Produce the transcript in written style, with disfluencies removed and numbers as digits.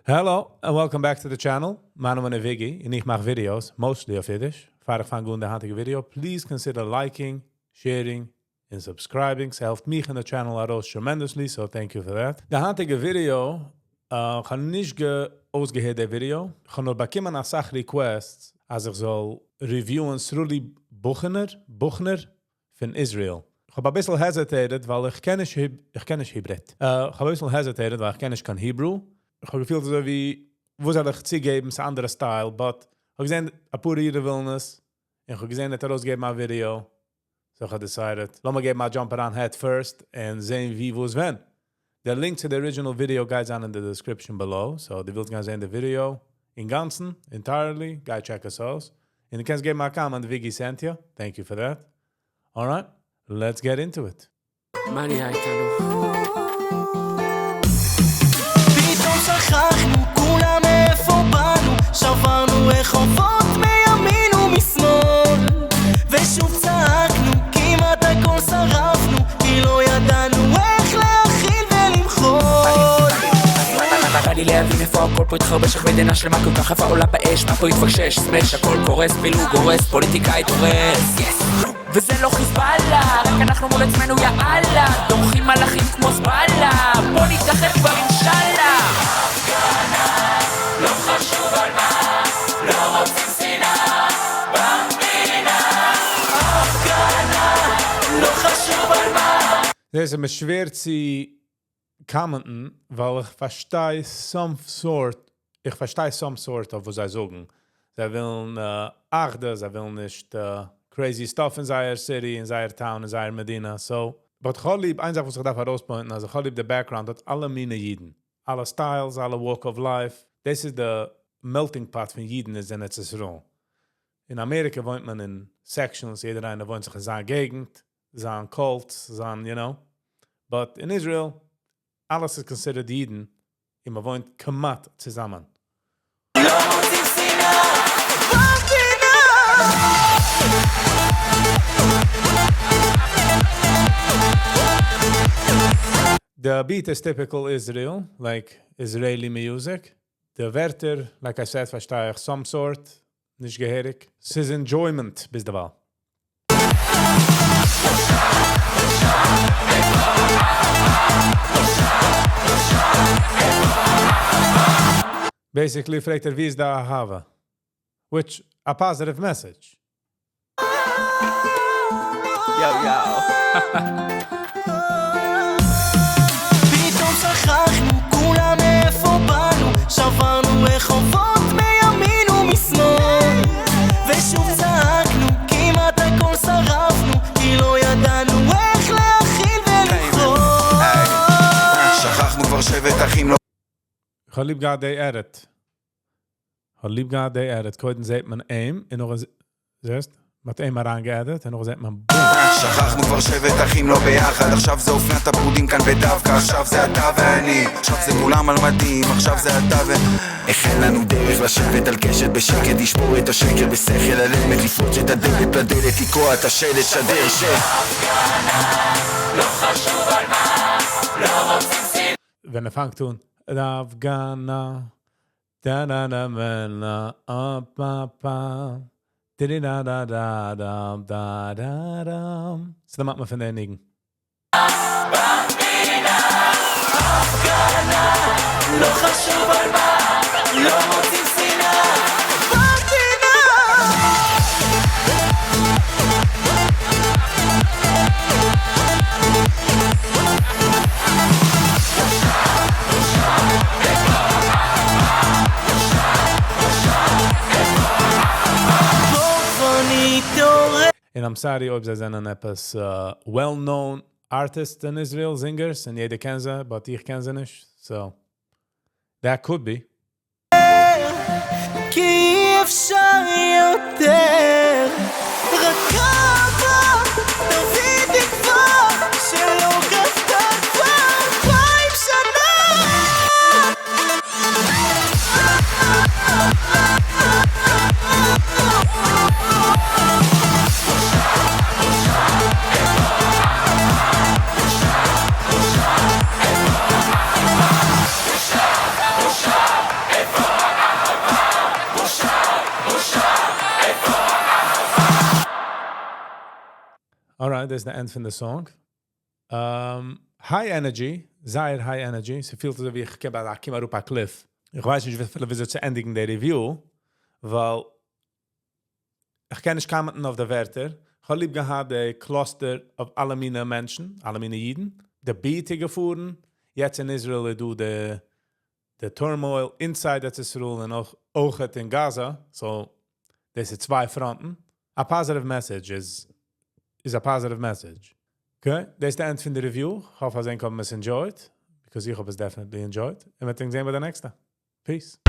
Hello and welcome back to the channel. My name is VIGGY and I make videos, mostly of Yiddish. Before I go into the video, please consider liking, sharing and subscribing. It helps me and the channel out tremendously, so thank you for that. The handige video, kann nicht ausgehört der Video. Ich habe nur bekommen eine Sache Requests, als ich soll reviewen Sruly Buchner von Israel. Ich habe ein bisschen hesitated, weil ich kenne nicht Hebräisch. Ich habe ein bisschen hesitated, weil ich kenne nicht kein Hebrew. Ich habe gefühlt so wie, wo soll ich zugeben, es ist ein anderer Style, but ich habe gesehen, ein paar Jahre Willness, und ich habe gesehen, dass er ausgeben ein Video, so ich habe decided, lass mal geben mal Jump Around Head first, und sehen wie, wo es wenn. Der Link to the original video guys down in the description below, so die willst gerne sehen the video, in ganzen, entirely, guy check us out, und du kannst geben mal comment, Viggy sent you, thank you for that. Alright, let's get into it. Mani הייתנו שכחנו כולם איפה באנו, שברנו רחובות מימין ומשמאל, ושוב צעקנו, כמעט הכל שרפנו, כי לא ידענו איך להכיל ולמחול. בא לי להבין איפה הכל פה התחרבש, מדינה שלמה כל כך יפה עולה באש, מה פה התפקשש, סמש, הכל קורס, פילו גורס, פוליטיקאי תורס, וזה לא חיזבאללה, רק אנחנו מול עצמנו יאללה, דורכים מלאכים כמו זבאללה, בוא נתאחד כבר אינשאללה. הפגנה, לא חשוב על מה, לא רוצים שנאה במדינה. הפגנה, לא חשוב על מה. Das ist mir schwer zu commenten, weil ich verstehe some sort of was I sagen. Sie wollen achten, sie wollen nicht crazy stuff in their city, in their town, in their Medina. So, but ich habe lieb, eins was ich darf herauspointen, also ich habe lieb the background, that alle meine Jiden, alle styles, alle walk of life, this is the melting pot von Jiden is in Israel. In Amerika wohnt man in sections, jeder eine wohnt sich in seiner Gegend, seine Cults, seine, you know. But in Israel, alles ist considered Jiden, und man wohnt kamat zusammen. The beat is typical Israel, like Israeli music. The Wörter, like I said, verstehe ich some sort, nicht gehörig. Es ist enjoyment, bis der Wahl. Basically, fragt wie ist der Ahava? Which, a positive message. Yo. פתאום שכחנו כולם איפה באנו, שברנו רחובות מימין ומשמאל, ושוב צעקנו, כמעט הכל שרפנו, כי לא ידענו איך להכיל ולמחול. שכחנו כבר שבט אחים לא Ich habe lieb gehabt, die Erd. Koiden sieht man ihm, und noch siehst, mit ihm herangeedet, und noch sieht man boom. שכחנו כבר שבט אחים לא ביחד, עכשיו זה אופנת הפרודים כאן בדווקא, עכשיו זה אתה ואני, עכשיו זה כולם על מדים, עכשיו זה אתה החל לנו דרך לשבת על קשת בשקט, לשבור את השקר בשכל הלב, מליפות את הדלת בדלת, תקוע את השלט, שדר הפגנה, לא חשוב על מה, לא רוצים שנאה. Wenn er fängt tun, Afghana, da-da-da-da-da, pa-pa-pa, da-da-da-da-da-da-da-da. So, dann macht man von denigen. במדינה, הפגנה, לא חשוב על מה, לא רוצים שנאה במדינה. And I'm sorry, ob sie sind etwas well-known artists in Israel, singers, and jeder kennt sie, but ich kenne sie nicht. So, that could be. כי אפשר יותר, רק אבא, תביא תקווה, שלא גפתה כבר 2000 שנה. Alright, das ist der End von der Song. High Energy, sehr High Energy. Sie fühlt so wie ich gebe da Kima Rupa Cliff. Ich weiß nicht, wie sie zu endigen der Review, weil ich kenne nicht kamen auf der Wörter. Ich habe lieb gehabt, der Cluster auf alle meine Menschen, alle meine Jiden. Der Beate gefahren. Jetzt in Israel du the turmoil inside that Israel und auch in Gaza. So, das sind zwei Fronten. A positive message is a positive message. Okay, das ist der End von der Review. Ich hoffe, dass ihr es enjoyed, because ich habe es definitely enjoyed. Und wir sehen uns bei der nächsten. Peace.